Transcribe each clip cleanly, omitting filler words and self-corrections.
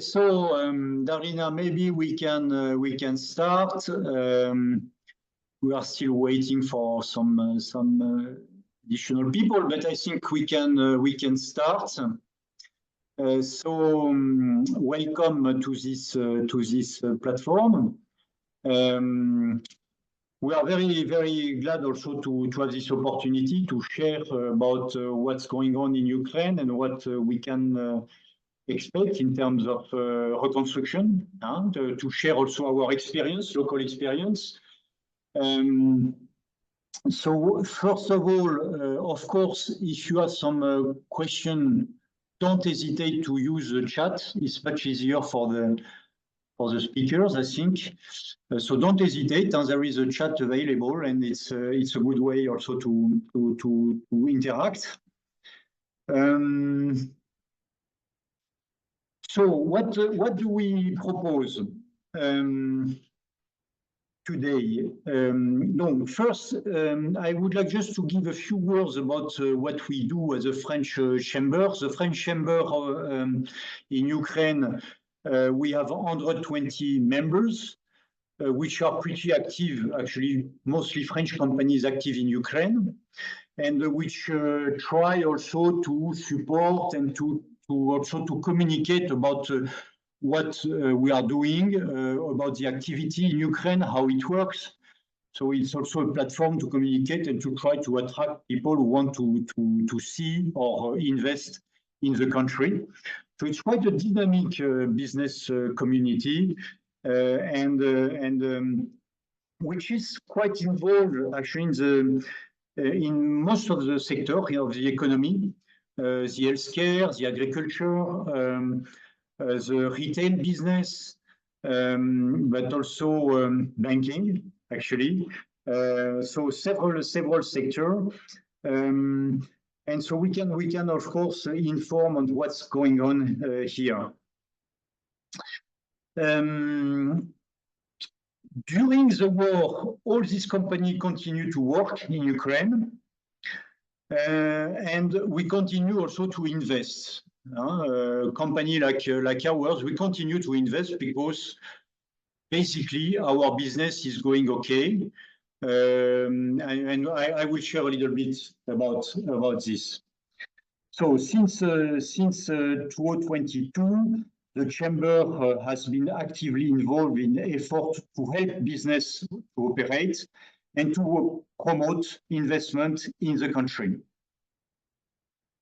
So, Darlina, maybe we can start. We are still waiting for some additional people, but I think we can start. Welcome to this platform. We are very glad also to have this opportunity to share about what's going on in Ukraine and what we can expect in terms of reconstruction, to share also our experience, local experience. So first of all, of course, if you have some question, don't hesitate to use the chat. It's much easier for the speakers, I think. So don't hesitate. There is a chat available, and it's a good way also to interact. So what do we propose today? No, first, I would like just to give a few words about what we do as a French chamber. The French chamber in Ukraine, we have 120 members, which are pretty active, actually, mostly French companies active in Ukraine, and which try also to support and to communicate about what we are doing, about the activity in Ukraine, how it works. So it's also a platform to communicate and to try to attract people who want to see or invest in the country. So it's quite a dynamic business community, which is quite involved actually in most of the sector of the economy. The healthcare, the agriculture, the retail business, but also banking, actually. So several sectors, and so we can of course inform on what's going on here. During the war, all these companies continue to work in Ukraine. And we continue also to invest. A company like ours, we continue to invest because basically our business is going okay. And I will share a little bit about this. So since 2022, the chamber has been actively involved in effort to help business to operate and to promote investment in the country.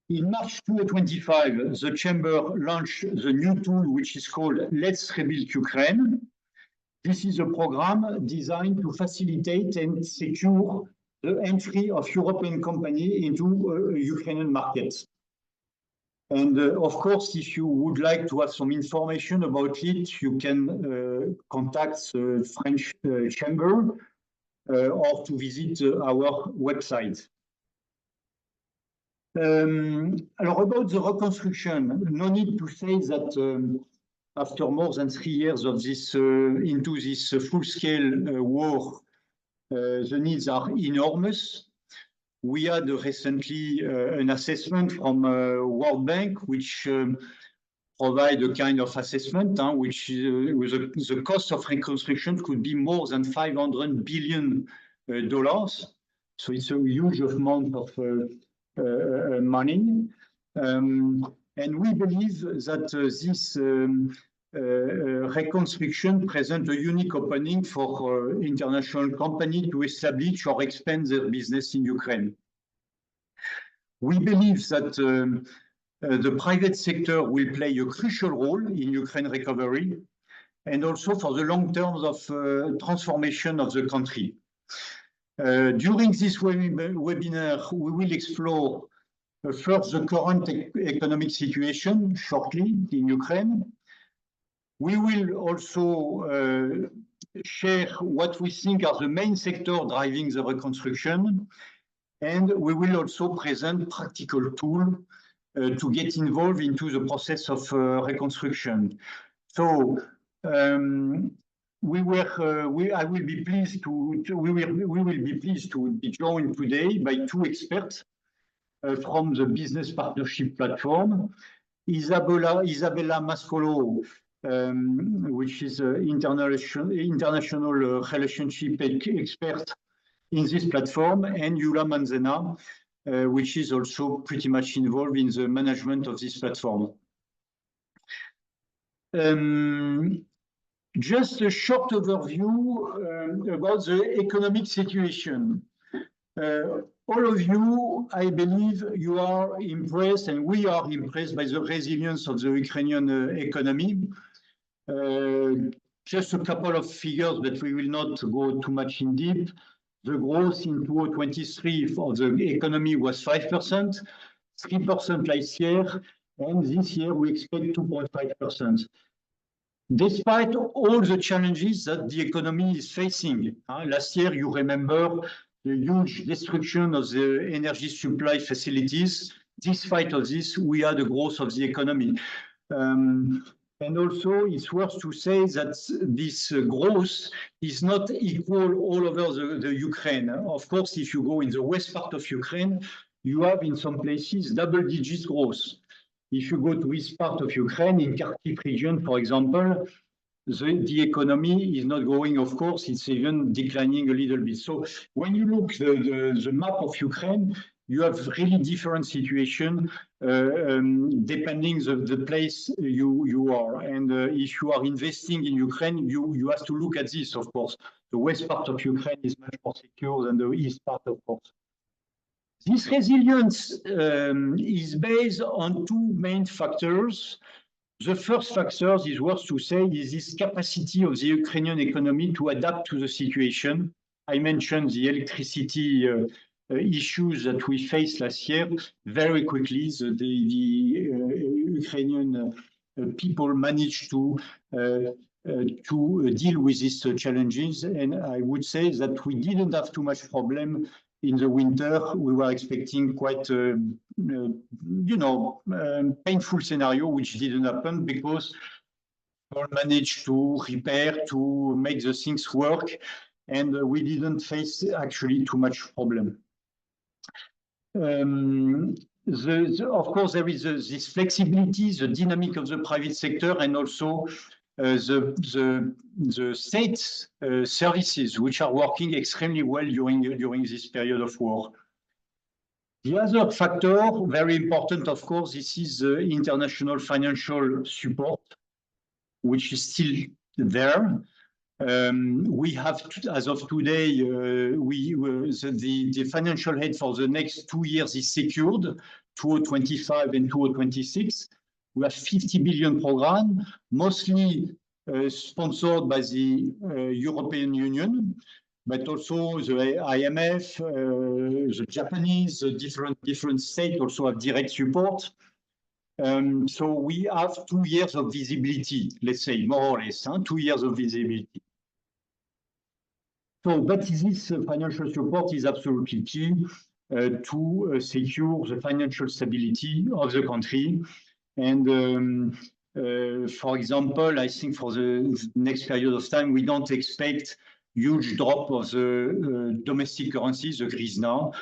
In March 2025, the Chamber launched the new tool, which is called Let's Rebuild Ukraine. This is a program designed to facilitate and secure the entry of European companies into Ukrainian markets. And of course, if you would like to have some information about it, you can contact the French Chamber or to visit our website. About the reconstruction, no need to say that after more than 3 years of this into this full-scale war, the needs are enormous. We had recently an assessment from World Bank, which provide a kind of assessment, which the cost of reconstruction could be more than $500 billion. So it's a huge amount of money. And we believe that this reconstruction presents a unique opening for international companies to establish or expand their business in Ukraine. We believe that the private sector will play a crucial role in Ukraine recovery and also for the long term of transformation of the country. During this webinar, we will explore first the current economic situation shortly in Ukraine. We will also share what we think are the main sectors driving the reconstruction, and we will also present practical tools to get involved into the process of reconstruction. So we will be pleased to be joined today by 2 experts from the business partnership platform. Isabella Mascolo, which is an international relationship expert in this platform, and Yuliia Mazana, which is also pretty much involved in the management of this platform. Just a short overview about the economic situation. All of you, I believe you are impressed, and we are impressed by the resilience of the Ukrainian economy. Just a couple of figures, but we will not go too much in deep. The growth in 2023 for the economy was 5%, 3% last year, and this year we expect 2.5%. Despite all the challenges that the economy is facing, last year, you remember the huge destruction of the energy supply facilities. Despite of this, we had a growth of the economy. And also, it's worth to say that this growth is not equal all over the Ukraine. Of course, if you go in the west part of Ukraine, you have in some places double-digit growth. If you go to east part of Ukraine, in Kharkiv region, for example, the economy is not growing, of course, it's even declining a little bit. So when you look the map of Ukraine, you have really different situation depending the place you are. And if you are investing in Ukraine, you have to look at this, of course. The west part of Ukraine is much more secure than the east part, of course. This resilience is based on two main factors. The first factor is worth to say is this capacity of the Ukrainian economy to adapt to the situation. I mentioned the electricity issues that we faced last year. Very quickly, the Ukrainian people managed to deal with these challenges. And I would say that we didn't have too much problem in the winter. We were expecting quite, painful scenario, which didn't happen because we managed to repair, to make the things work, and we didn't face actually too much problem. Of course, there is this flexibility, the dynamic of the private sector, and also the state services, which are working extremely well during this period of war. The other factor, very important, of course, this is the international financial support, which is still there. We have, as of today, the financial aid for the next 2 years is secured, 2025 and 2026. We have 50 billion program, mostly sponsored by the European Union, but also the IMF, the Japanese, the different states also have direct support. So we have 2 years of visibility, let's say, more or less, 2 years of visibility. So, but this financial support is absolutely key to secure the financial stability of the country. And for example, I think for the next period of time, we don't expect huge drop of the domestic currency, the hryvnia,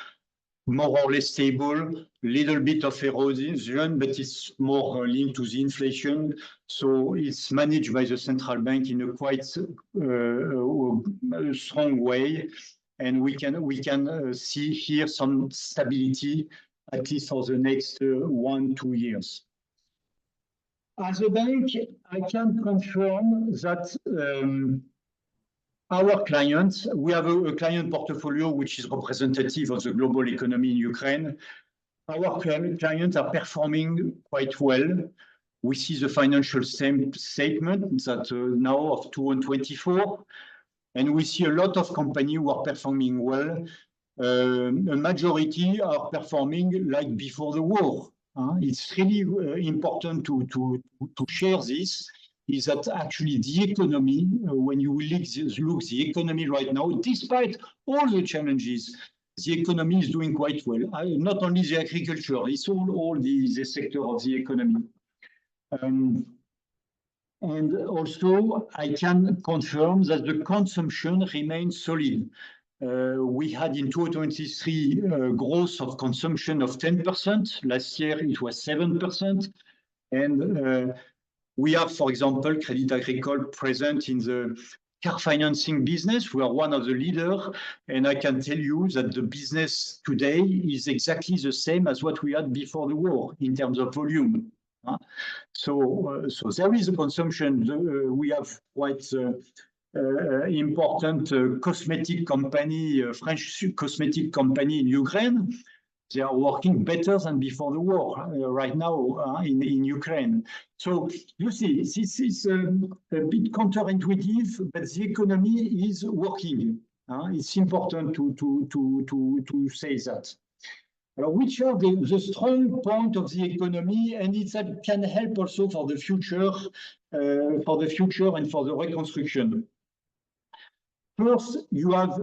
more or less stable, little bit of erosion, but it's more linked to the inflation. So it's managed by the central bank in a quite strong way. And we can see here some stability, at least for the next 1-2 years. As a bank, I can confirm that our clients, we have a client portfolio which is representative of the global economy in Ukraine. Our clients are performing quite well. We see the financial statement that now of 2024, and we see a lot of companies who are performing well. A majority are performing like before the war. It's really important to share this. Is that actually the economy, when you look the economy right now, despite all the challenges, the economy is doing quite well. Not only the agriculture, it's all the sector of the economy. And also, I can confirm that the consumption remains solid. We had in 2023 growth of consumption of 10%. Last year, it was 7%. And we have, for example, Crédit Agricole present in the car financing business. We are one of the leaders, and I can tell you that the business today is exactly the same as what we had before the war in terms of volume. So there is a consumption. We have quite important cosmetic company, French cosmetic company in Ukraine. They are working better than before the war right now in Ukraine. So you see, this is a bit counterintuitive, but the economy is working. It's important to say that. Which are the strong points of the economy, and it can help also for the future and for the reconstruction. First, you have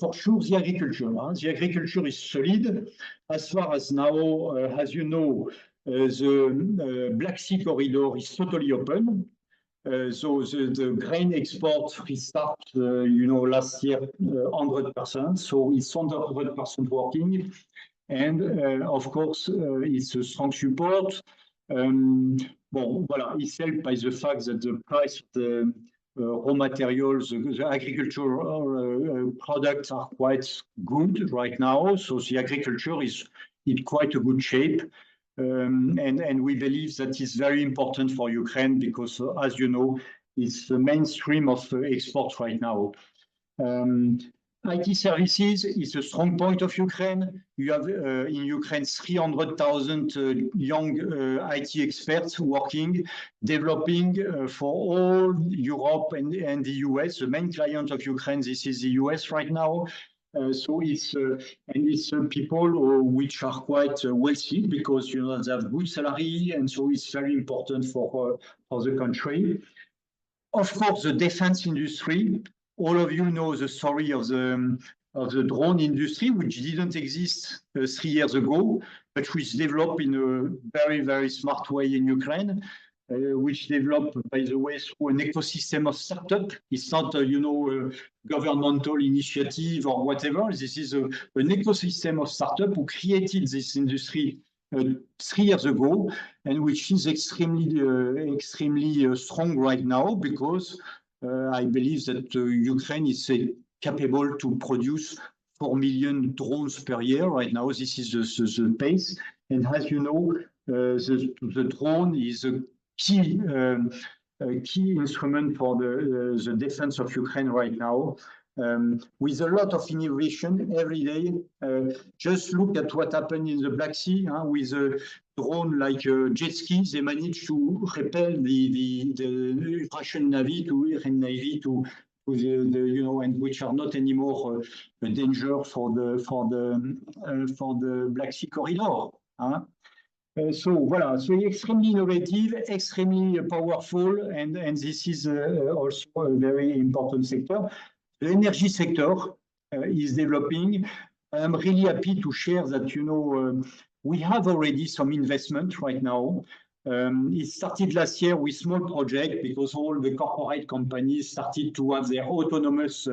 for sure the agriculture. The agriculture is solid. As far as now, as you know, the Black Sea corridor is totally open. So the grain export restart, last year 100%. So it's 100% working. And of course, it's a strong support. It's helped by the fact that the price of the raw materials, the agricultural products are quite good right now. So the agriculture is in quite a good shape. And we believe that is very important for Ukraine because, as you know, it's the mainstream of export right now. IT services is a strong point of Ukraine. You have in Ukraine 300,000 young IT experts working, developing for all Europe and the US. The main client of Ukraine, this is the US right now. So it's people which are quite wealthy because they have good salary, and so it's very important for the country. Of course, the defense industry. All of you know the story of the drone industry, which didn't exist 3 years ago, but which developed in a very, very smart way in Ukraine, which developed, by the way, through an ecosystem of startup. It's not, a governmental initiative or whatever. This is an ecosystem of startup who created this industry 3 years ago, and which is extremely strong right now because I believe that Ukraine is capable to produce 4 million drones per year right now. This is the pace. And as you know, the drone is a key instrument for the defense of Ukraine right now. With a lot of innovation every day. Just look at what happened in the Black Sea with a drone like jet skis. They managed to repel the Russian Navy to and which are not anymore a danger for the Black Sea corridor. So extremely innovative, extremely powerful, and this is also a very important sector. The energy sector is developing. I'm really happy to share that, we have already some investment right now. It started last year with small projects because all the corporate companies started to have their autonomous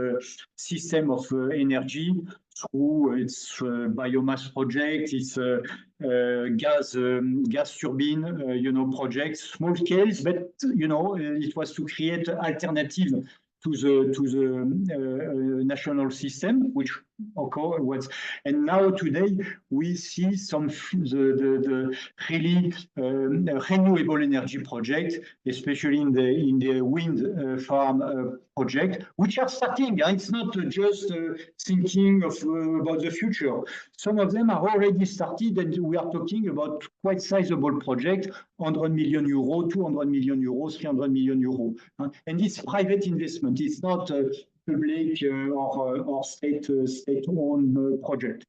system of energy through its biomass project, its gas turbine, projects, small scales, but it was to create alternative to the national system, which was, and now today we see some the really renewable energy project, especially in the wind farm project, which are starting. It's not just thinking about the future. Some of them are already started, and we are talking about quite sizable project, 100 million euros, 200 million euros, 300 million euros, and it's private investment. It's not public or state-owned project.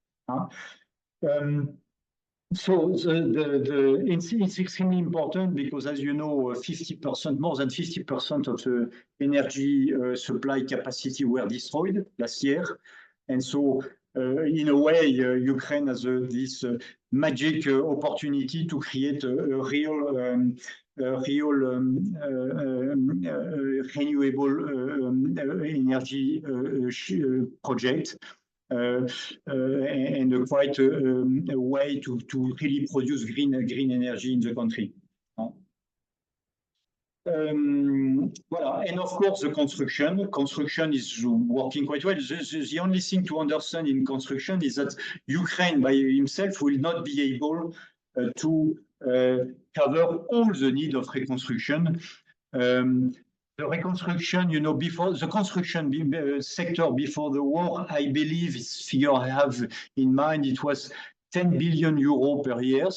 So it's extremely important because, as you know, 50%, more than 50% of the energy supply capacity were destroyed last year, and so in a way, Ukraine has this magic opportunity to create a real renewable energy project and quite a way to really produce green energy in the country. Voilà, and of course the construction. Construction is working quite well. The only thing to understand in construction is that Ukraine by himself will not be able to cover all the need of reconstruction. The reconstruction, you know, before the construction sector before the war, I believe this figure I have in mind, it was 10 billion euros per year.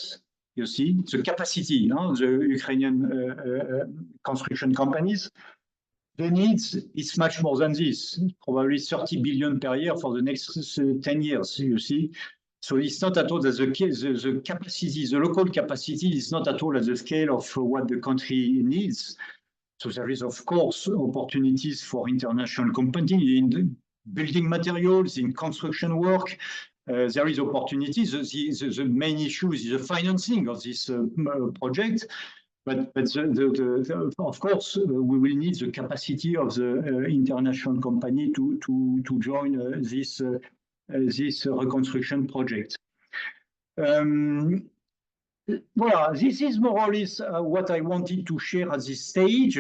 You see, the capacity, the Ukrainian construction companies. The needs is much more than this, probably 30 billion per year for the next 10 years, you see. So it's not at all that the capacity, the local capacity is not at all at the scale of what the country needs. So there is, of course, opportunities for international companies in building materials, in construction work. There is opportunities. The main issue is the financing of this project. But of course, we will need the capacity of the international company to join this reconstruction project. Voilà, this is more or less what I wanted to share at this stage.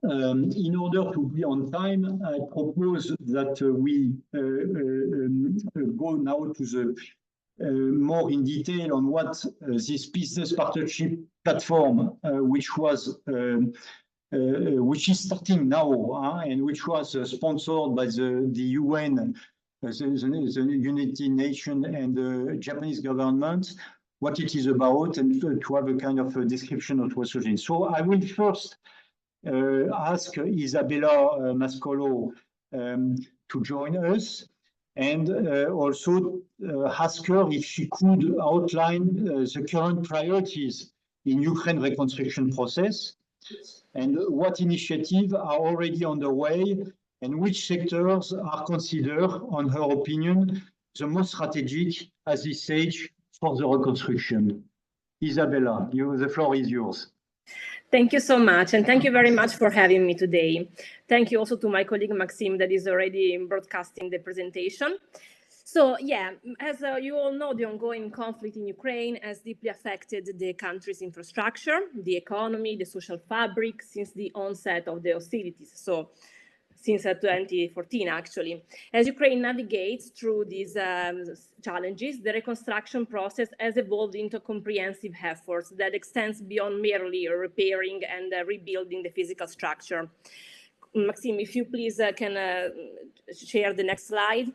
In order to be on time, I propose that we go now to the more in detail on what this business partnership platform, which is starting now, and which was sponsored by the UN, the United Nations, and the Japanese government, what it is about, and to have a kind of a description of what's doing. So I will first ask Isabella Mascolo to join us, and also ask her if she could outline the current priorities in Ukraine reconstruction process, and what initiatives are already underway, and which sectors are considered, on her opinion, the most strategic at this stage for the reconstruction. Isabella, the floor is yours. Thank you so much, and thank you very much for having me today. Thank you also to my colleague Maxime that is already broadcasting the presentation. So yeah, as you all know, the ongoing conflict in Ukraine has deeply affected the country's infrastructure, the economy, the social fabric since the onset of the hostilities. So since 2014, actually. As Ukraine navigates through these challenges, the reconstruction process has evolved into comprehensive efforts that extends beyond merely repairing and rebuilding the physical structure. Maxime, if you please can share the next slide.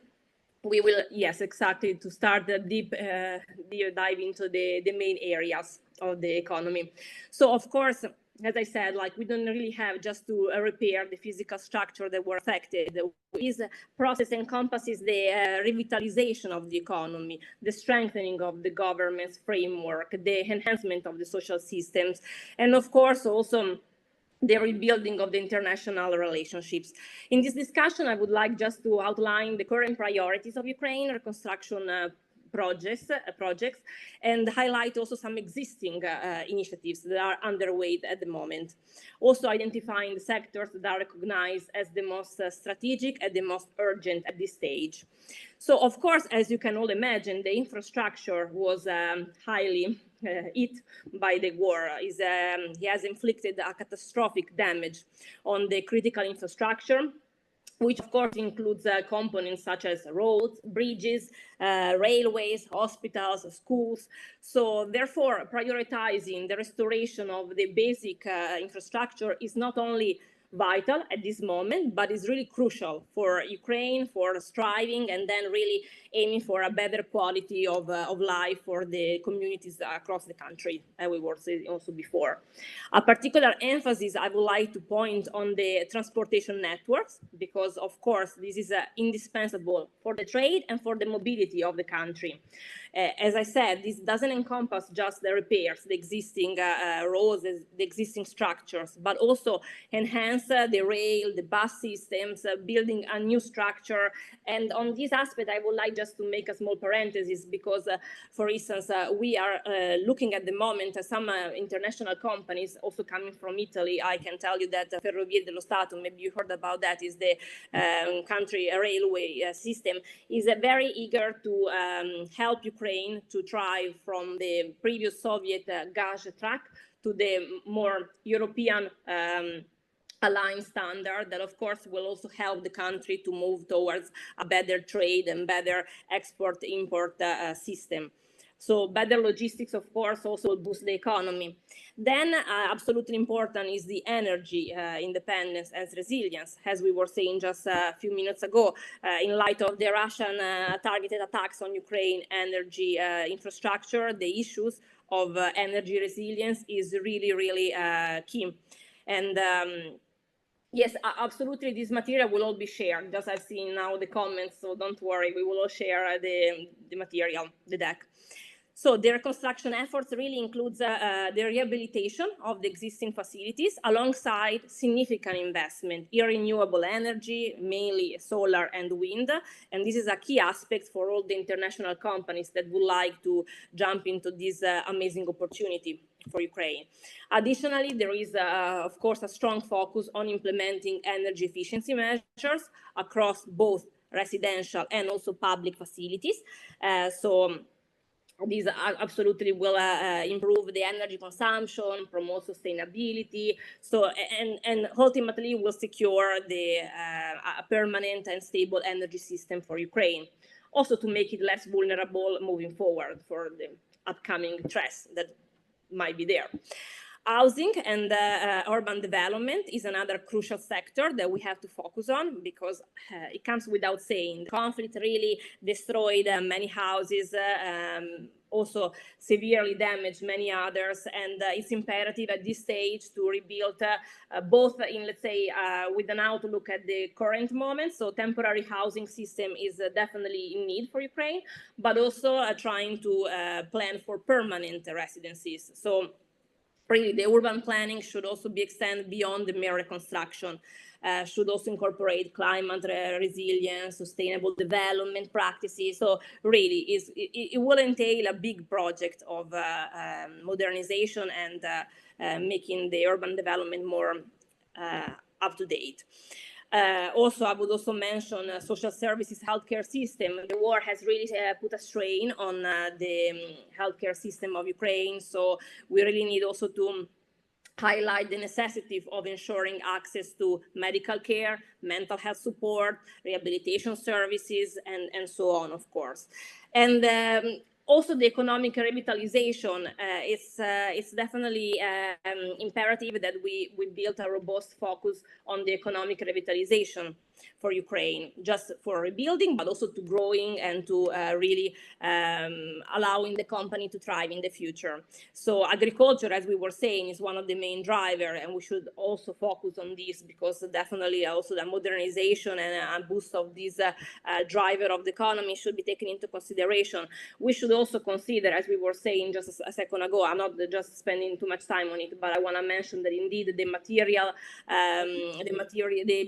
We will, yes, exactly, to start the deep dive into the main areas of the economy. So, of course, as I said, like we don't really have just to repair the physical structure that were affected. This process encompasses the revitalization of the economy, the strengthening of the government's framework, the enhancement of the social systems, and of course also the rebuilding of the international relationships. In this discussion, I would like just to outline the current priorities of Ukraine reconstruction projects and highlight also some existing initiatives that are underway at the moment. Also identifying the sectors that are recognized as the most strategic and the most urgent at this stage. So, of course, as you can all imagine, the infrastructure was highly hit by the war. He has inflicted a catastrophic damage on the critical infrastructure, which of course includes components such as roads, bridges, railways, hospitals, schools. So therefore, prioritizing the restoration of the basic infrastructure is not only vital at this moment, but is really crucial for Ukraine, for striving and then really aiming for a better quality of life for the communities across the country, as we were saying also before. A particular emphasis I would like to point on the transportation networks, because of course this is indispensable for the trade and for the mobility of the country. As I said, this doesn't encompass just the repairs, the existing roads, the existing structures, but also enhance the rail, the bus systems, building a new structure. And on this aspect, I would like just to make a small parenthesis because, for instance, we are looking at the moment at some international companies also coming from Italy. I can tell you that Ferrovie dello Stato, maybe you heard about that, is the country railway system, is very eager to help Ukraine to thrive from the previous Soviet gas track to the more European aligned standard that, of course, will also help the country to move towards a better trade and better export-import system. So better logistics, of course, also boost the economy. Then absolutely important is the energy independence as resilience, as we were saying just a few minutes ago, in light of the Russian targeted attacks on Ukraine energy infrastructure. The issues of energy resilience is really, really key. And yes, absolutely, this material will all be shared. Just I've seen now the comments, so don't worry, we will all share the material, the deck. So the reconstruction efforts really includes the rehabilitation of the existing facilities alongside significant investment in renewable energy, mainly solar and wind. And this is a key aspect for all the international companies that would like to jump into this amazing opportunity for Ukraine. Additionally, there is, of course, a strong focus on implementing energy efficiency measures across both residential and also public facilities. These absolutely will improve the energy consumption, promote sustainability, and ultimately will secure the a permanent and stable energy system for Ukraine. Also to make it less vulnerable moving forward for the upcoming threats that might be there. Housing and urban development is another crucial sector that we have to focus on because it comes without saying. The conflict really destroyed many houses, also severely damaged many others, and it's imperative at this stage to rebuild both in, let's say, with an outlook at the current moment. So temporary housing system is definitely in need for Ukraine, but also trying to plan for permanent residencies. So really, the urban planning should also be extended beyond the mere reconstruction, should also incorporate climate resilience, sustainable development practices. So really, it will entail a big project of modernization and making the urban development more up to date. Also, I would also mention social services healthcare system. The war has really put a strain on the healthcare system of Ukraine. So we really need also to highlight the necessity of ensuring access to medical care, mental health support, rehabilitation services, and so on, of course. And also the economic revitalization, it's definitely imperative that we build a robust focus on the economic revitalization for Ukraine, just for rebuilding, but also to growing and to really allowing the company to thrive in the future. So agriculture, as we were saying, is one of the main drivers, and we should also focus on this because definitely also the modernization and a boost of this driver of the economy should be taken into consideration. We should also consider, as we were saying just a second ago, I'm not just spending too much time on it, but I want to mention that indeed the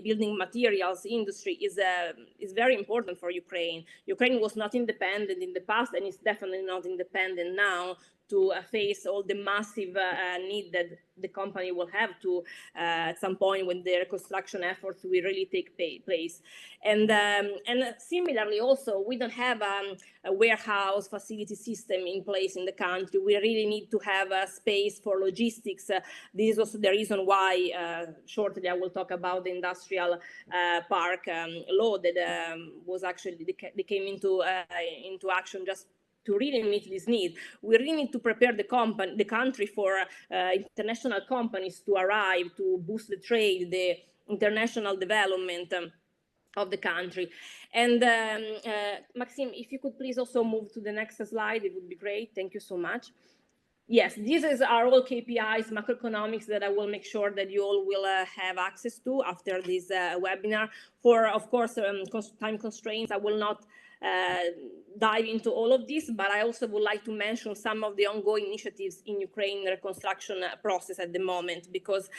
building materials industry is very important for Ukraine. Ukraine was not independent in the past, and it's definitely not independent now to face all the massive need that the company will have to at some point when the reconstruction efforts will really take place. And similarly, also, we don't have a warehouse facility system in place in the country. We really need to have a space for logistics. This is also the reason why shortly I will talk about the industrial park law that was actually they came into action just to really meet this need. We really need to prepare the country for international companies to arrive, to boost the trade, the international development of the country. And Maxime, if you could please also move to the next slide, it would be great. Thank you so much. Yes, these are all KPIs, macroeconomics, that I will make sure that you all will have access to after this webinar. For, of course, time constraints, I will not dive into all of this, but I also would like to mention some of the ongoing initiatives in Ukraine reconstruction process at the moment, because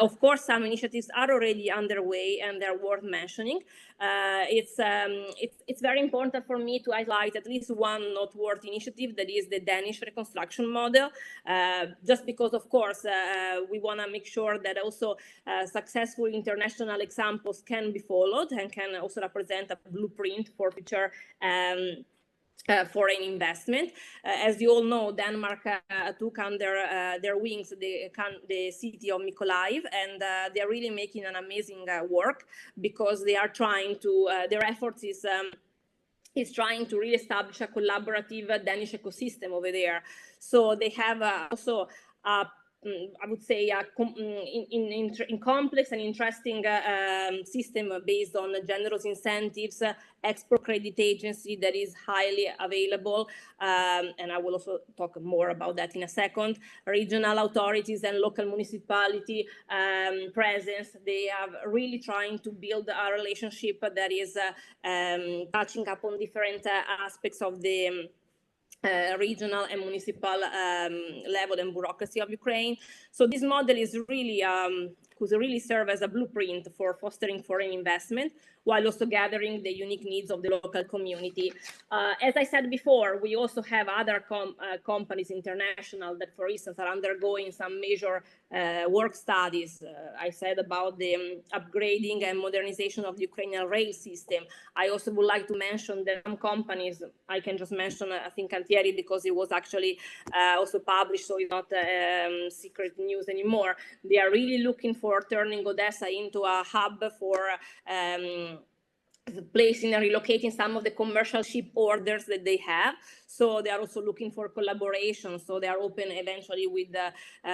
of course some initiatives are already underway and they're worth mentioning. It's very important for me to highlight at least one noteworthy initiative, that is the Danish reconstruction model, just because of course we want to make sure that also successful international examples can be followed and can also represent a blueprint for future foreign investment. As you all know, Denmark took under their wings the city of Mykolaiv, and they're really making an amazing work, because they are trying to, their efforts is trying to really establish a collaborative Danish ecosystem over there. So they have also I would say in complex and interesting system based on generous incentives, export credit agency that is highly available, and I will also talk more about that in a second. Regional authorities and local municipality presence. They are really trying to build a relationship that is touching upon different aspects of the regional and municipal level and bureaucracy of Ukraine. So this model is really could really serve as a blueprint for fostering foreign investment, while also gathering the unique needs of the local community. As I said before, we also have other companies international that, for instance, are undergoing some major work studies. I said about the upgrading and modernization of the Ukrainian rail system. I also would like to mention that some companies, I can just mention, I think, Cantieri, because it was actually also published, so it's not secret news anymore. They are really looking for turning Odessa into a hub for placing and relocating some of the commercial ship orders that they have. So they are also looking for collaboration. So they are open eventually with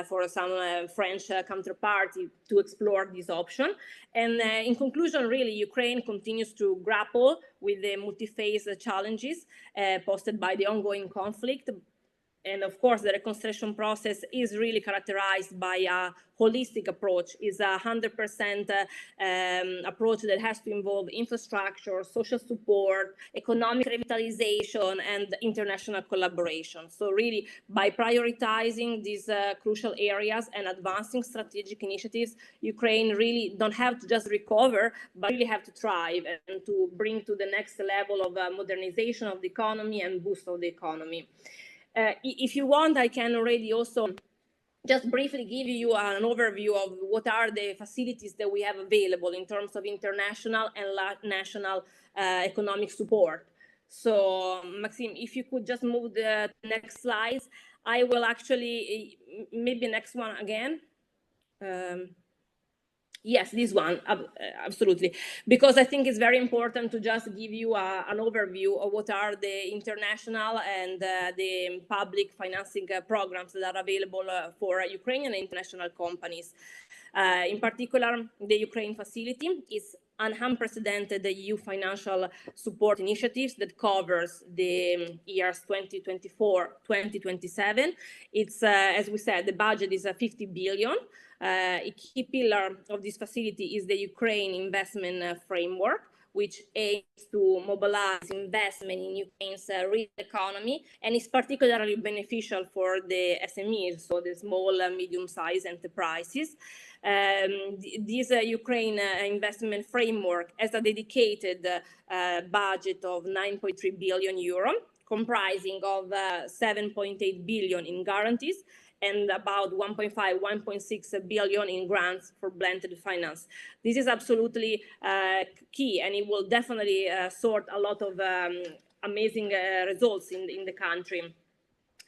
for some French counterparty to explore this option. And in conclusion, really, Ukraine continues to grapple with the multi-phase challenges posed by the ongoing conflict. And of course, the reconstruction process is really characterized by a holistic approach. It's 100% approach that has to involve infrastructure, social support, economic revitalization, and international collaboration. So really, by prioritizing these crucial areas and advancing strategic initiatives, Ukraine really don't have to just recover, but really have to thrive and to bring to the next level of modernization of the economy and boost of the economy. If you want, I can already also just briefly give you an overview of what are the facilities that we have available in terms of international and national economic support. So, Maxime, if you could just move the next slides, I will actually, maybe next one again. Yes, this one, absolutely. Because I think it's very important to just give you an overview of what are the international and the public financing programs that are available for Ukrainian and international companies. In particular, the Ukraine facility is an unprecedented EU financial support initiatives that covers the years 2024-2027. It's, as we said, the budget is 50 billion. A key pillar of this facility is the Ukraine investment framework, which aims to mobilize investment in Ukraine's real economy, and is particularly beneficial for the SMEs, so the small and medium-sized enterprises. This Ukraine investment framework has a dedicated budget of 9.3 billion euro, comprising of 7.8 billion in guarantees and about 1.6 billion in grants for blended finance. This is absolutely key, and it will definitely sort a lot of amazing results in the country.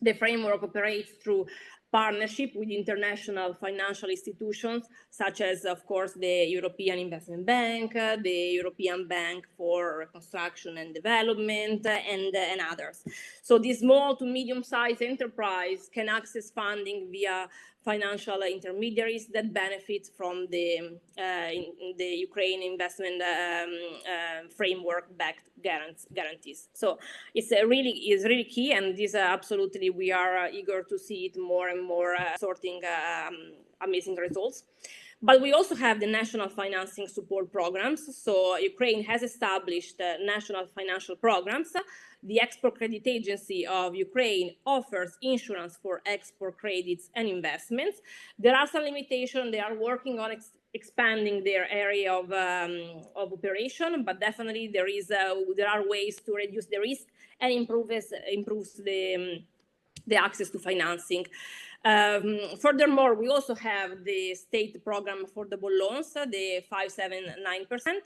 The framework operates through partnership with international financial institutions, such as, of course, the European Investment Bank, the European Bank for Reconstruction and Development, and others. So this small to medium-sized enterprise can access funding via financial intermediaries that benefit from the Ukraine investment framework-backed guarantees. So it's really key, and this absolutely we are eager to see it more and more sorting amazing results. But we also have the national financing support programs. So Ukraine has established national financial programs. The Export Credit Agency of Ukraine offers insurance for export credits and investments. There are some limitations. They are working on expanding their area of operation, but definitely there are ways to reduce the risk and improves the access to financing. Furthermore, we also have the state program affordable loans, the 579%,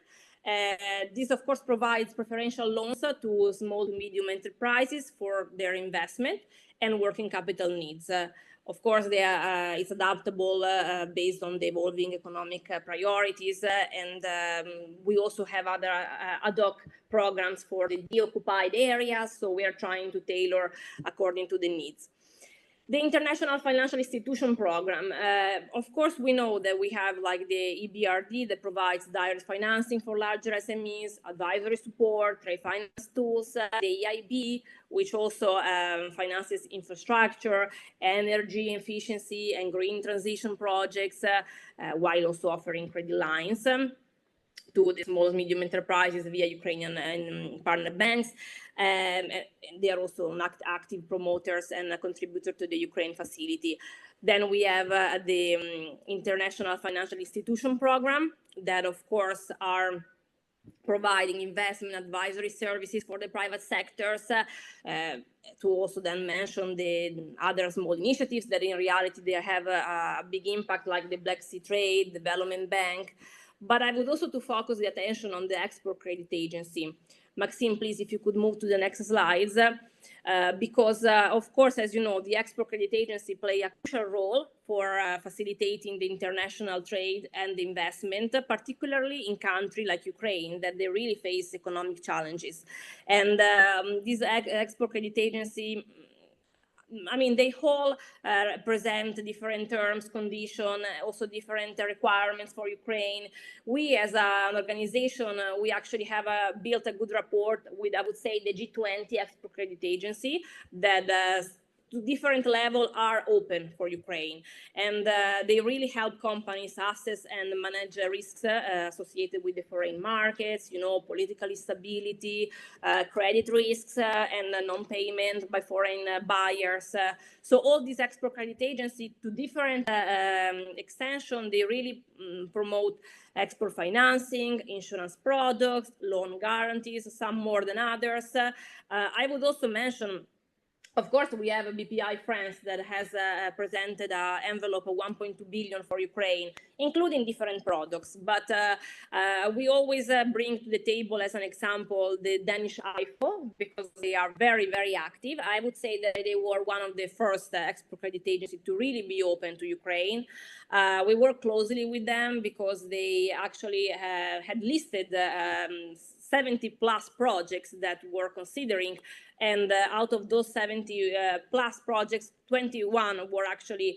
This, of course, provides preferential loans to small to medium enterprises for their investment and working capital needs. Of course, it's adaptable based on the evolving economic priorities, and we also have other ad hoc programs for the deoccupied areas, so we are trying to tailor according to the needs. The International Financial Institution Program, of course, we know that we have like the EBRD that provides direct financing for larger SMEs, advisory support, trade finance tools, the EIB, which also finances infrastructure, energy efficiency, and green transition projects, while also offering credit lines to the small and medium enterprises via Ukrainian and partner banks. They are also active promoters and a contributor to the Ukraine facility. Then we have the International Financial Institution Program that, of course, are providing investment advisory services for the private sectors, to also then mention the other small initiatives that in reality they have a big impact, like the Black Sea Trade, Development Bank. But I would also to focus the attention on the Export Credit Agency. Maxime, please, if you could move to the next slides, because, of course, as you know, the Export Credit Agency play a crucial role for facilitating the international trade and investment, particularly in countries like Ukraine, that they really face economic challenges. And this Export Credit Agency, I mean, they all present different terms, conditions, also different requirements for Ukraine. We, as an organization, we actually have built a good rapport with, I would say, the G20 Export Credit Agency that to different levels are open for Ukraine. And they really help companies assess and manage risks associated with the foreign markets, you know, political instability, credit risks, and non-payment by foreign buyers. So all these export credit agencies, to different extension, they really promote export financing, insurance products, loan guarantees, some more than others. I would also mention, of course, we have a BPI France that has presented an envelope of 1.2 billion for Ukraine, including different products. But we always bring to the table as an example the Danish IFO, because they are very, very active. I would say that they were one of the first export credit agencies to really be open to Ukraine. We work closely with them because they actually had listed 70 plus projects that we're considering, and out of those 70 plus projects, 21 were actually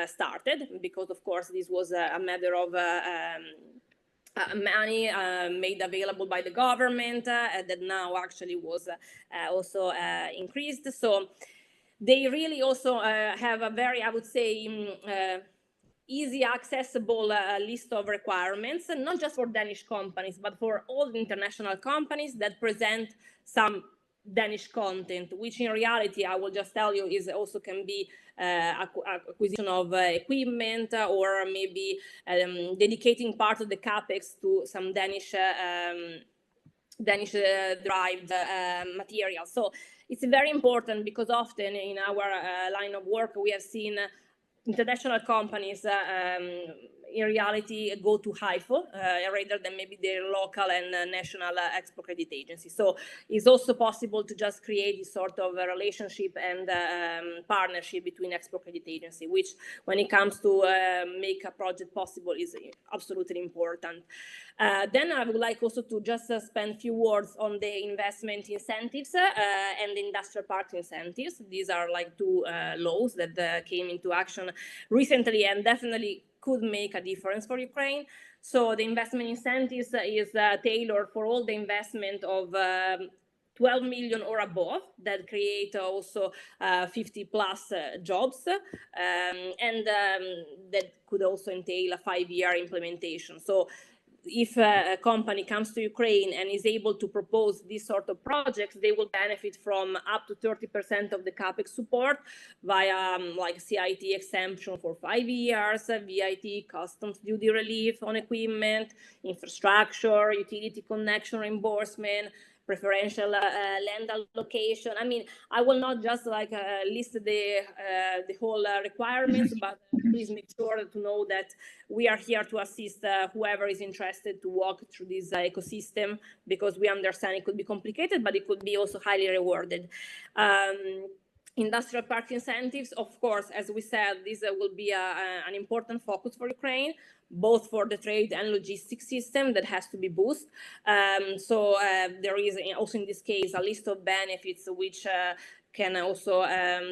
started, because of course this was a matter of money made available by the government that now actually was also increased. So they really also have a very, I would say, easy accessible list of requirements, and not just for Danish companies, but for all the international companies that present some Danish content, which in reality, I will just tell you, is also can be acquisition of equipment, or maybe dedicating part of the capex to some Danish derived material. So it's very important, because often in our line of work we have seen international companies in reality go to HIFO rather than maybe their local and national export credit agency. So it's also possible to just create this sort of a relationship and partnership between export credit agency, which when it comes to make a project possible is absolutely important. Then I would like also to just spend a few words on the investment incentives and the industrial park incentives. These are like two laws that came into action recently and definitely could make a difference for Ukraine. So the investment incentives is tailored for all the investment of 12 million or above that create also 50 plus jobs, and that could also entail a 5-year implementation. So if a company comes to Ukraine and is able to propose this sort of projects, they will benefit from up to 30% of the capex support via like CIT exemption for 5 years, VIT customs duty relief on equipment, infrastructure, utility connection reimbursement, preferential land allocation. I mean, I will not just like list the whole requirements, but please make sure to know that we are here to assist whoever is interested to walk through this ecosystem, because we understand it could be complicated, but it could be also highly rewarded. Industrial park incentives, of course, as we said, this will be an important focus for Ukraine, both for the trade and logistics system that has to be boosted. So there is also in this case a list of benefits which can also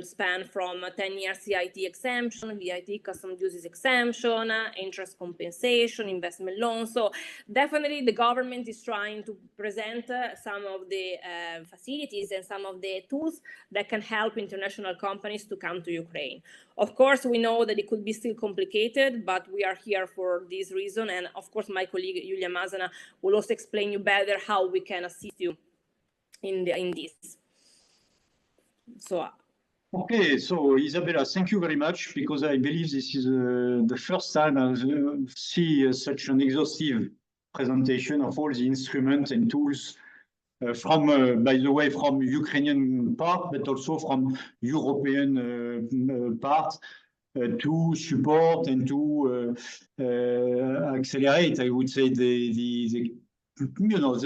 span from 10-year CIT exemption, VAT custom duties exemption, interest compensation, investment loans. So definitely the government is trying to present some of the facilities and some of the tools that can help international companies to come to Ukraine. Of course, we know that it could be still complicated, but we are here for this reason. And of course, my colleague Yuliia Mazana will also explain you better how we can assist you in this. So, okay, so Isabella, thank you very much, because I believe this is the first time I see such an exhaustive presentation of all the instruments and tools from, by the way, from Ukrainian part, but also from European part to support and to accelerate, I would say, the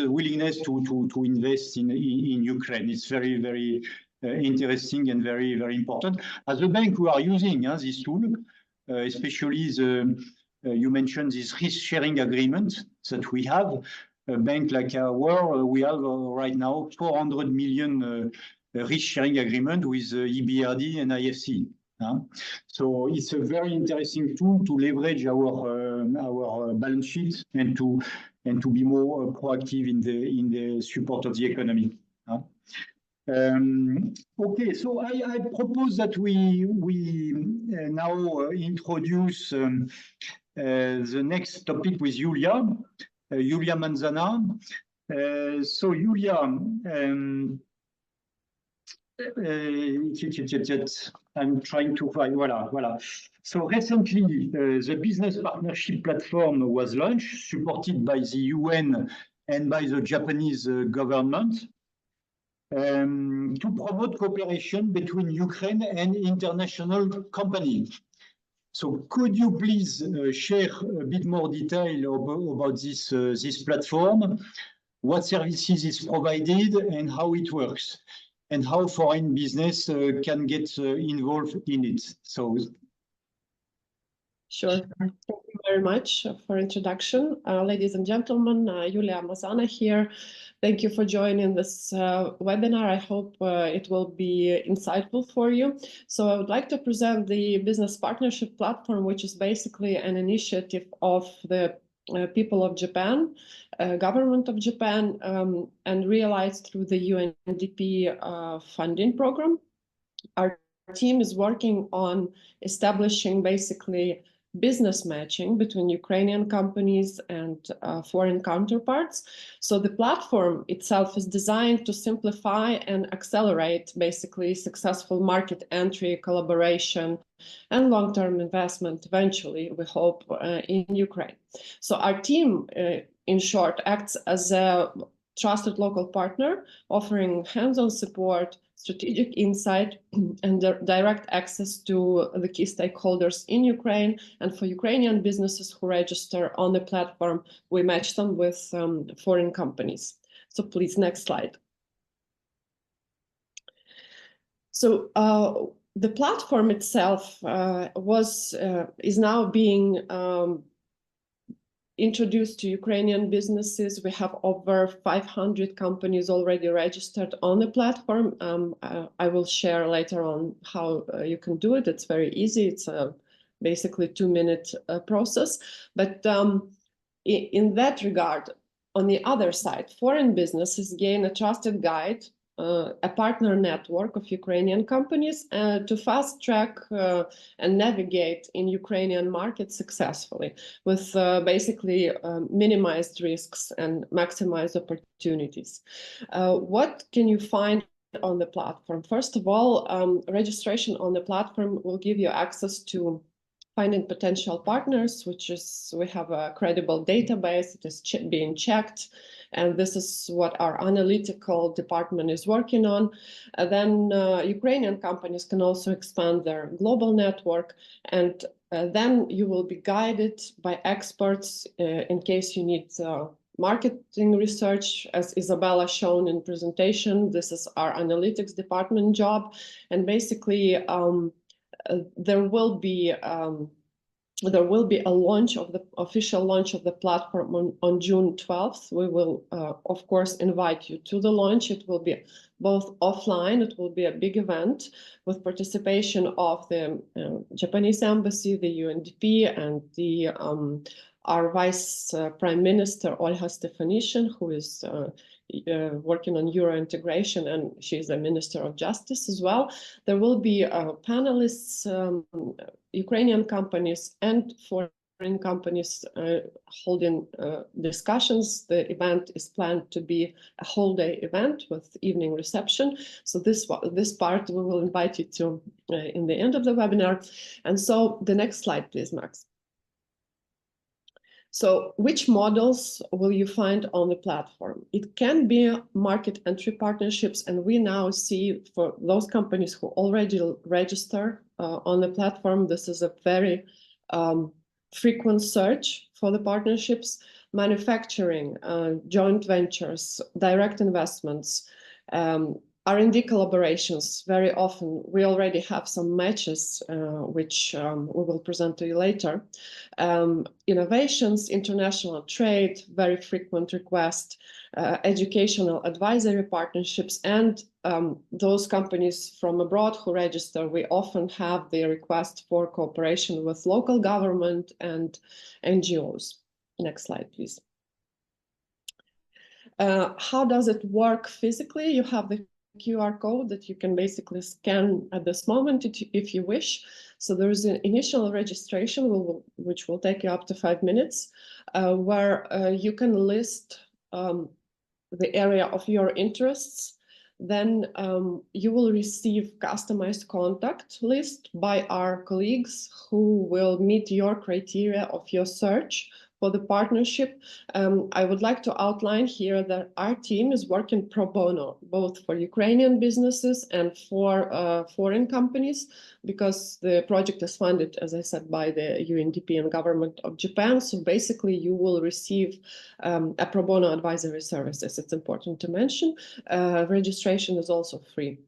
willingness to invest in Ukraine. It's very, very interesting and very, very important. As a bank, we are using this tool, especially you mentioned this risk-sharing agreement that we have. A bank like ours, we have right now 400 million risk-sharing agreement with EBRD and IFC. So it's a very interesting tool to leverage our balance sheet and to be more proactive in the support of the economy. Okay, so I propose that we now introduce the next topic with Yuliia Mazana. So Yuliia, I'm trying to find, voila. So recently, the business partnership platform was launched, supported by the UN and by the Japanese government, to promote cooperation between Ukraine and international companies. So could you please share a bit more detail about this platform, what services is provided and how it works, and how foreign business can get involved in it? So. Sure. Thank you very much for introduction. Ladies and gentlemen, Yuliia Mazana here. Thank you for joining this webinar. I hope it will be insightful for you. So I would like to present the business partnership platform, which is basically an initiative of the people of Japan, government of Japan, and realized through the UNDP funding program. Our team is working on establishing basically business matching between Ukrainian companies and foreign counterparts. So the platform itself is designed to simplify and accelerate basically successful market entry, collaboration, and long-term investment eventually, we hope, in Ukraine. So our team, in short, acts as a trusted local partner, offering hands-on support, strategic insight, and direct access to the key stakeholders in Ukraine. And for Ukrainian businesses who register on the platform, we match them with foreign companies. So please, next slide. So the platform itself is now being introduced to Ukrainian businesses. We have over 500 companies already registered on the platform. I will share later on how you can do it. It's very easy. It's a basically 2-minute process. But in that regard, on the other side, foreign businesses gain a trusted guide, a partner network of Ukrainian companies to fast track and navigate in Ukrainian markets successfully with basically minimized risks and maximized opportunities. What can you find on the platform? First of all, registration on the platform will give you access to finding potential partners, which is, we have a credible database, it is being checked, and this is what our analytical department is working on. Then Ukrainian companies can also expand their global network, and then you will be guided by experts in case you need marketing research, as Isabella shown in presentation. This is our analytics department job, and basically there will be a launch of the official launch of the platform on June 12th. We will, of course, invite you to the launch. It will be both offline. It will be a big event with participation of the Japanese embassy, the UNDP, and the our Vice Prime Minister Olga Stefanishin, who is working on Euro integration, and she's a Minister of Justice as well. There will be panelists, Ukrainian companies and foreign companies holding discussions. The event is planned to be a whole day event with evening reception. So this part we will invite you to in the end of the webinar. And so the next slide, please, Max. So which models will you find on the platform? It can be market entry partnerships, and we now see for those companies who already register on the platform, this is a very frequent search for the partnerships. Manufacturing, joint ventures, direct investments, R&D collaborations. Very often we already have some matches, which we will present to you later. Innovations, international trade, very frequent request, educational advisory partnerships, and those companies from abroad who register, we often have the request for cooperation with local government and NGOs. Next slide, please. How does it work physically? You have the QR code that you can basically scan at this moment if you wish. So there is an initial registration, which will take you up to 5 minutes, where you can list the area of your interests. Then you will receive customized contact list by our colleagues who will meet your criteria of your search for the partnership. I would like to outline here that our team is working pro bono, both for Ukrainian businesses and for foreign companies, because the project is funded, as I said, by the UNDP and government of Japan. So basically you will receive a pro bono advisory services. It's important to mention. Registration is also free.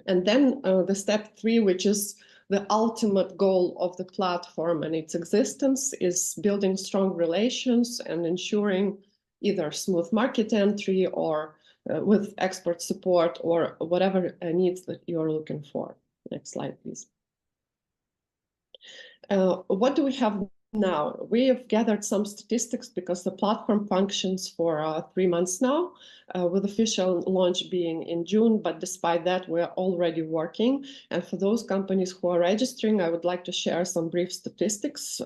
And then the step 3, which is the ultimate goal of the platform and its existence, is building strong relations and ensuring either smooth market entry or with expert support or whatever needs that you're looking for. Next slide, please. What do we have now? We have gathered some statistics because the platform functions for 3 months now, with official launch being in June, but despite that, we are already working. And for those companies who are registering, I would like to share some brief statistics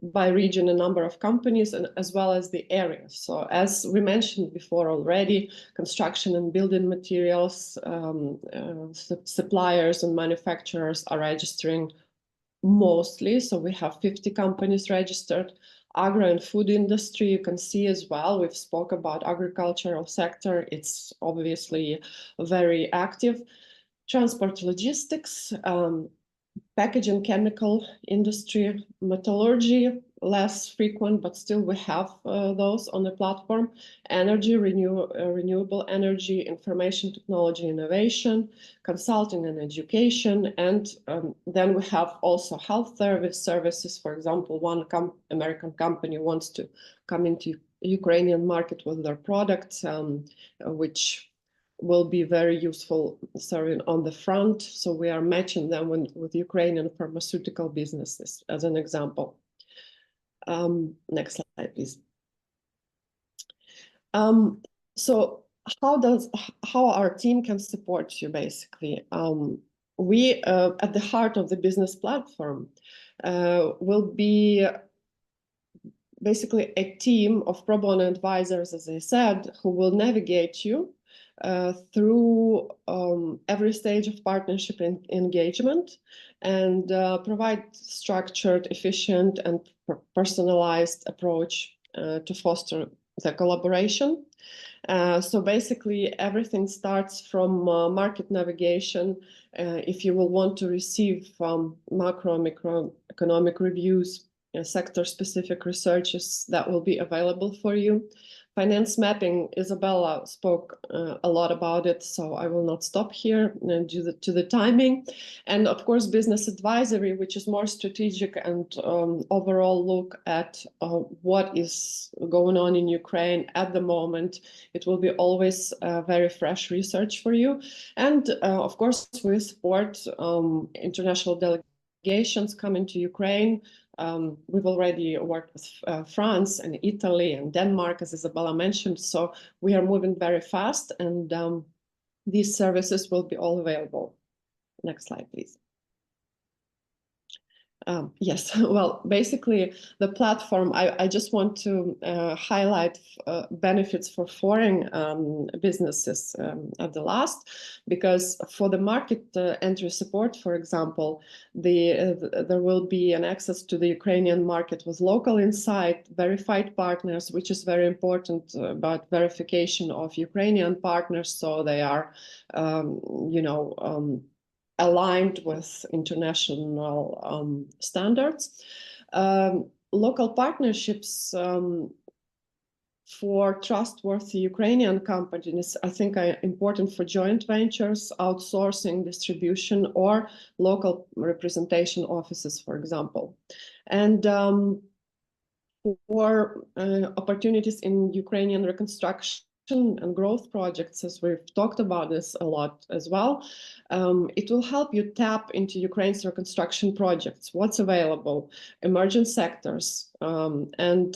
by region, a number of companies, and as well as the areas. So as we mentioned before already, construction and building materials, suppliers and manufacturers are registering mostly. So we have 50 companies registered. Agro and food industry, you can see as well. We've spoke about agricultural sector. It's obviously very active. Transport, logistics, packaging, chemical industry, metallurgy, less frequent, but still we have those on the platform. Energy, renewable energy, information technology, innovation, consulting and education. And then we have also health services. For example, one American company wants to come into Ukrainian market with their products, which will be very useful serving on the front. So we are matching them with Ukrainian pharmaceutical businesses as an example. Next slide, please. So how our team can support you, basically. We, at the heart of the business platform, will be basically a team of pro bono advisors, as I said, who will navigate you through every stage of partnership and engagement, and provide structured, efficient, and personalized approach to foster the collaboration. So basically, everything starts from market navigation. If you will want to receive macro and microeconomic reviews, sector-specific researches that will be available for you. Finance mapping, Isabella spoke a lot about it, so I will not stop here due to the timing. And of course, business advisory, which is more strategic and overall look at what is going on in Ukraine at the moment. It will be always very fresh research for you. And of course, we support international delegations coming to Ukraine. We've already worked with France and Italy and Denmark, as Isabella mentioned, so we are moving very fast, and these services will be all available. Next slide, please. Yes, well, basically the platform, I just want to highlight benefits for foreign businesses at the last, because for the market entry support, for example, there will be an access to the Ukrainian market with local insight, verified partners, which is very important about verification of Ukrainian partners, so they are, aligned with international standards. Local partnerships for trustworthy Ukrainian companies, I think, are important for joint ventures, outsourcing, distribution, or local representation offices, for example. And for opportunities in Ukrainian reconstruction and growth projects, as we've talked about this a lot as well, it will help you tap into Ukraine's reconstruction projects, what's available, emerging sectors, and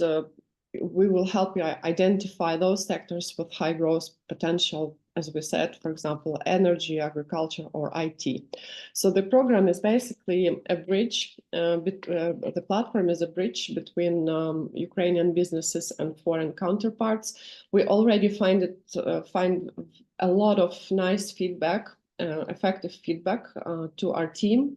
we will help you identify those sectors with high growth potential, as we said, for example, energy, agriculture, or IT. So the program is basically a bridge, the platform is a bridge between Ukrainian businesses and foreign counterparts. We already find a lot of nice feedback, effective feedback to our team,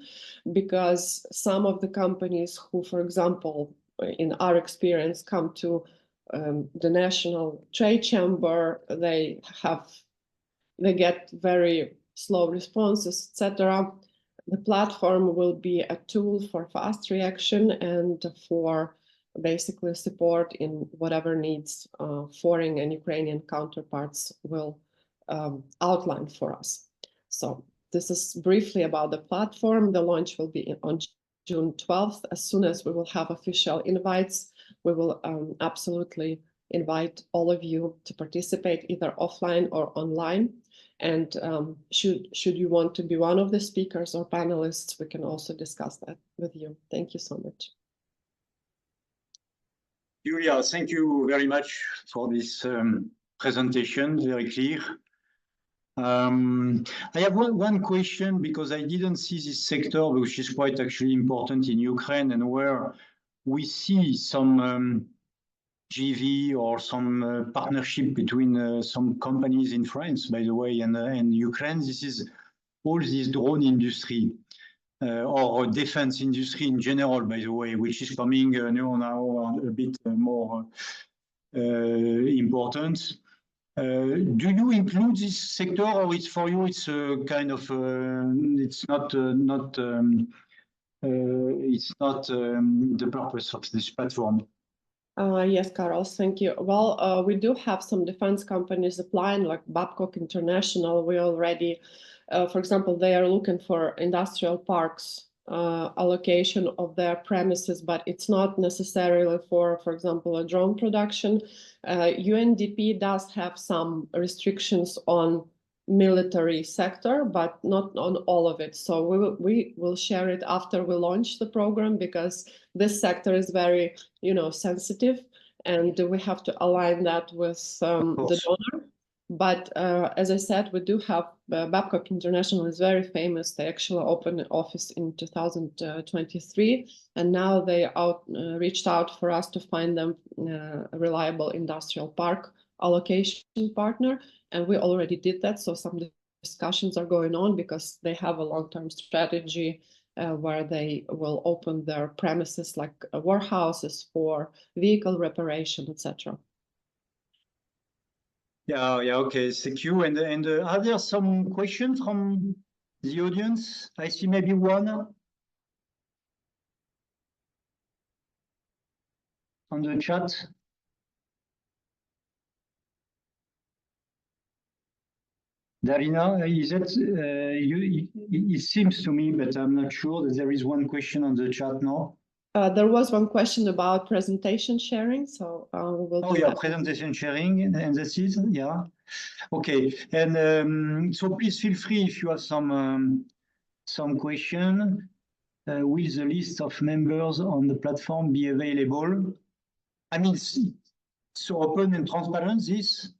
because some of the companies who, for example, in our experience, come to the National Trade Chamber, they get very slow responses, etc. The platform will be a tool for fast reaction and for basically support in whatever needs foreign and Ukrainian counterparts will outline for us. So this is briefly about the platform. The launch will be on June 12th. As soon as we will have official invites, we will absolutely invite all of you to participate either offline or online. And should you want to be one of the speakers or panelists, we can also discuss that with you. Thank you so much. Yuliia, thank you very much for this presentation, very clear. I have one question, because I didn't see this sector, which is quite actually important in Ukraine, and where we see some JV or some partnership between some companies in France, by the way, and Ukraine. This is all this drone industry or defense industry in general, by the way, which is coming now a bit more important. Do you include this sector, or it's for you? It's a kind of it's not the purpose of this platform. Yes, Carlos, thank you. Well, we do have some defense companies applying, like Babcock International. We already, for example, they are looking for industrial parks allocation of their premises, but it's not necessarily for example, a drone production. UNDP does have some restrictions on military sector, but not on all of it. So we will share it after we launch the program, because this sector is very, sensitive, and we have to align that with the donor. But as I said, we do have Babcock International is very famous. They actually opened an office in 2023, and now they reached out for us to find them a reliable industrial park allocation partner, and we already did that. So some discussions are going on because they have a long-term strategy where they will open their premises like warehouses for vehicle reparation, etc. Yeah, okay, thank you. And are there some questions from the audience? I see maybe one on the chat. Darina, is it, it seems to me, but I'm not sure that there is one question on the chat now. There was one question about presentation sharing, so we'll Oh do yeah, that. presentation sharing, and that's it, yeah. Okay, and so please feel free if you have some question. Will the list of members on the platform be available? I mean, so open and transparent, this?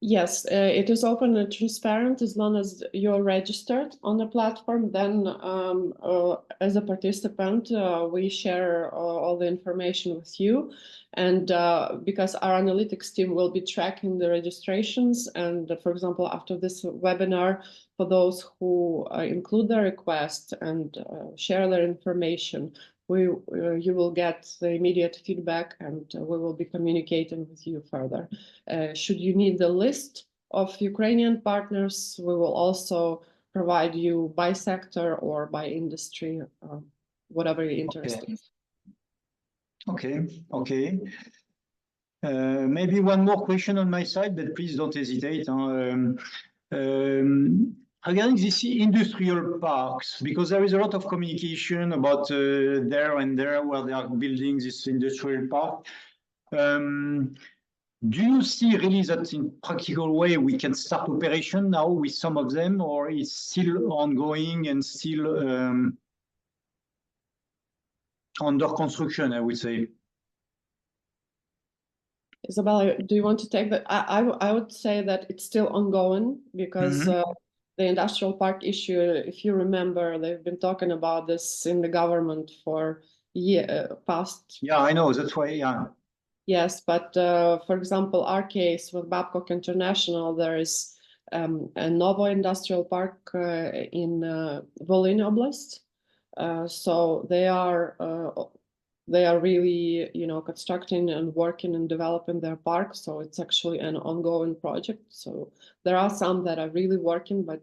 Yes, it is open and transparent as long as you're registered on the platform. Then as a participant, we share all the information with you. And because our analytics team will be tracking the registrations. And for example, after this webinar, for those who include their request and share their information, you will get the immediate feedback, and we will be communicating with you further. Should you need the list of Ukrainian partners, we will also provide you by sector or by industry, whatever you're interested in. Okay. Maybe one more question on my side, but please don't hesitate. Regarding these industrial parks, because there is a lot of communication about there and there where they are building this industrial park. Do you see really that in practical way we can start operation now with some of them, or it's still ongoing and still under construction, I would say? Isabella, do you want to take that? I would say that it's still ongoing because the industrial park issue, if you remember, they've been talking about this in the government for past. Yeah, I know. That's why, yeah. Yes, but for example, our case with Babcock International, there is a Novo Industrial Park in Volyn Oblast. So they are really, constructing and working and developing their park. So it's actually an ongoing project. So there are some that are really working, but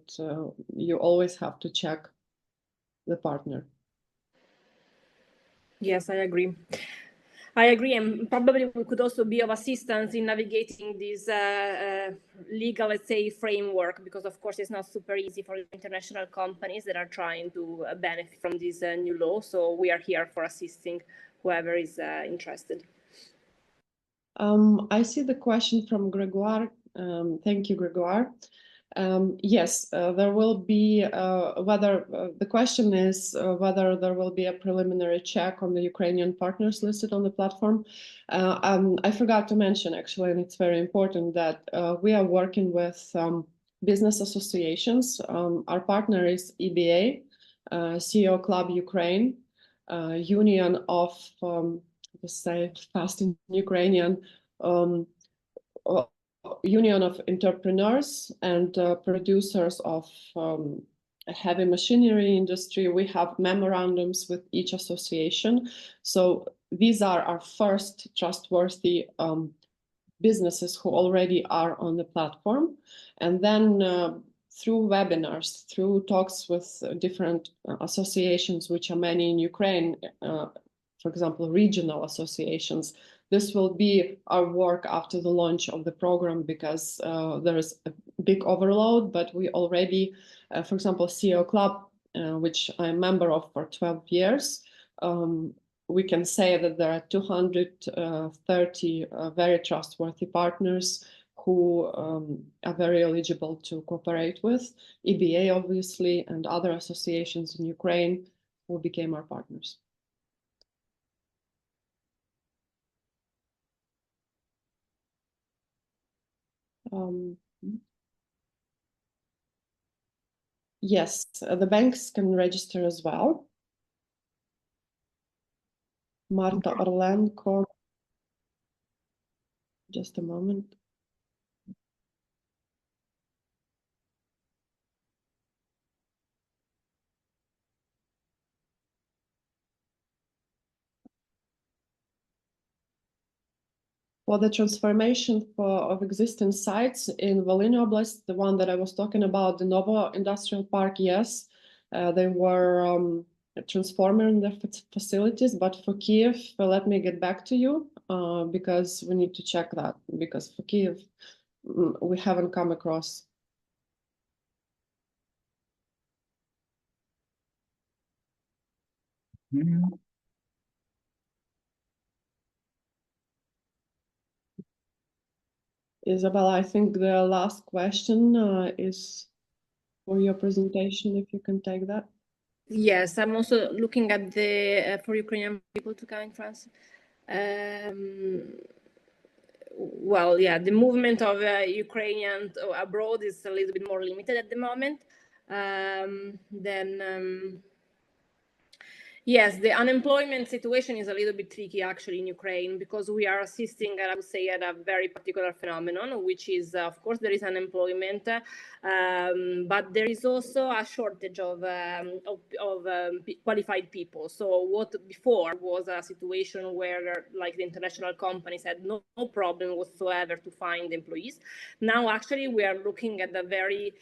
you always have to check the partner. Yes, I agree. And probably we could also be of assistance in navigating this legal, let's say, framework, because of course it's not super easy for international companies that are trying to benefit from this new law. So we are here for assisting whoever is interested. I see the question from Gregoire. Thank you, Gregoire. Yes, there will be the question is whether there will be a preliminary check on the Ukrainian partners listed on the platform. I forgot to mention, actually, and it's very important, that we are working with business associations. Our partner is EBA, CEO Club Ukraine, Union of, let's say fast in Ukrainian, Union of Entrepreneurs and producers of heavy machinery industry. We have memorandums with each association. So these are our first trustworthy businesses who already are on the platform. And then through webinars, through talks with different associations, which are many in Ukraine, for example, regional associations, this will be our work after the launch of the program, because there is a big overload, but we already, for example, CEO Club, which I'm a member of for 12 years, we can say that there are 230 very trustworthy partners who are very eligible to cooperate with. EBA, obviously, and other associations in Ukraine who became our partners. Yes, the banks can register as well. Marta Orlenko, just a moment. For the transformation of existing sites in Volhynia Oblast, the one that I was talking about, the Novo Industrial Park, yes, they were transforming the facilities, but for Kiev, let me get back to you because we need to check that, because for Kiev, we haven't come across. Isabella, I think the last question is for your presentation, if you can take that. Yes, I'm also looking at the for Ukrainian people to come in France. Well, yeah, the movement of Ukrainians abroad is a little bit more limited at the moment. Yes, the unemployment situation is a little bit tricky actually in Ukraine, because we are assisting, I would say, at a very particular phenomenon, which is, of course, there is unemployment, but there is also a shortage of qualified people. So what before was a situation where, like, the international companies had no problem whatsoever to find employees. Now, actually, we are looking at a very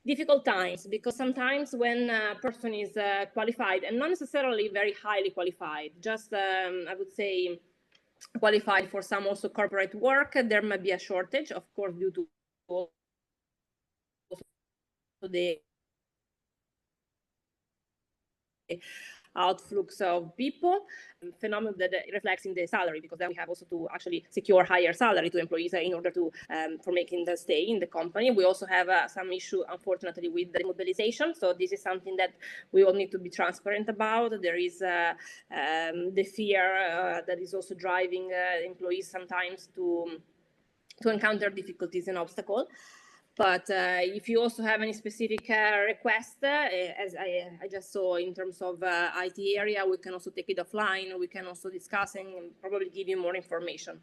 difficult times, because sometimes when a person is qualified, and not necessarily very highly qualified, just I would say qualified for some also corporate work, there might be a shortage, of course, due to the outflux of people, phenomenon that reflects in the salary, because then we have also to actually secure higher salary to employees in order to for making them stay in the company. We also have some issue, unfortunately, with the mobilization. So this is something that we all need to be transparent about. There is the fear that is also driving employees sometimes to encounter difficulties and obstacles. But if you also have any specific request, as I just saw in terms of IT area, we can also take it offline. We can also discuss and probably give you more information.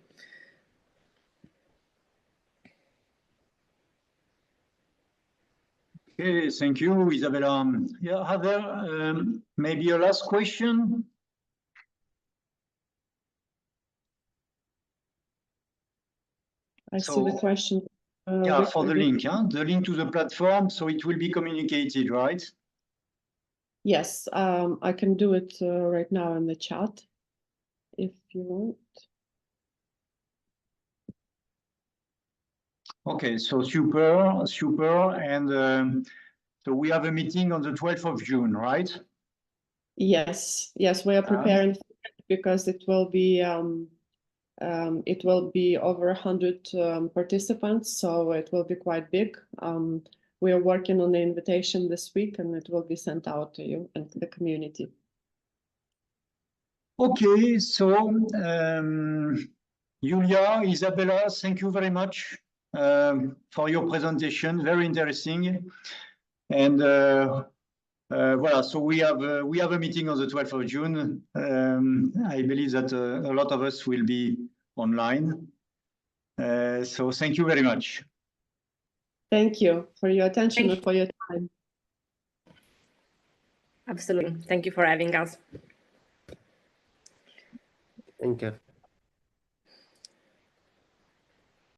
Okay, thank you, Isabella. Yeah, are there maybe a last question? I see the question. Yeah, for the link, the link to the platform, so it will be communicated, right? Yes, I can do it right now in the chat, if you want. Okay, so super. And so we have a meeting on the 12th of June, right? Yes, we are preparing because it will be over 100 participants, so it will be quite big. We are working on the invitation this week, and it will be sent out to you and to the community. Okay, so Yuliia, Isabella, thank you very much for your presentation. Very interesting. And voilà, so we have a meeting on the 12th of June. I believe that a lot of us will be online. So thank you very much. Thank you for your attention and for your time. Absolutely. Thank you for having us. Thank you.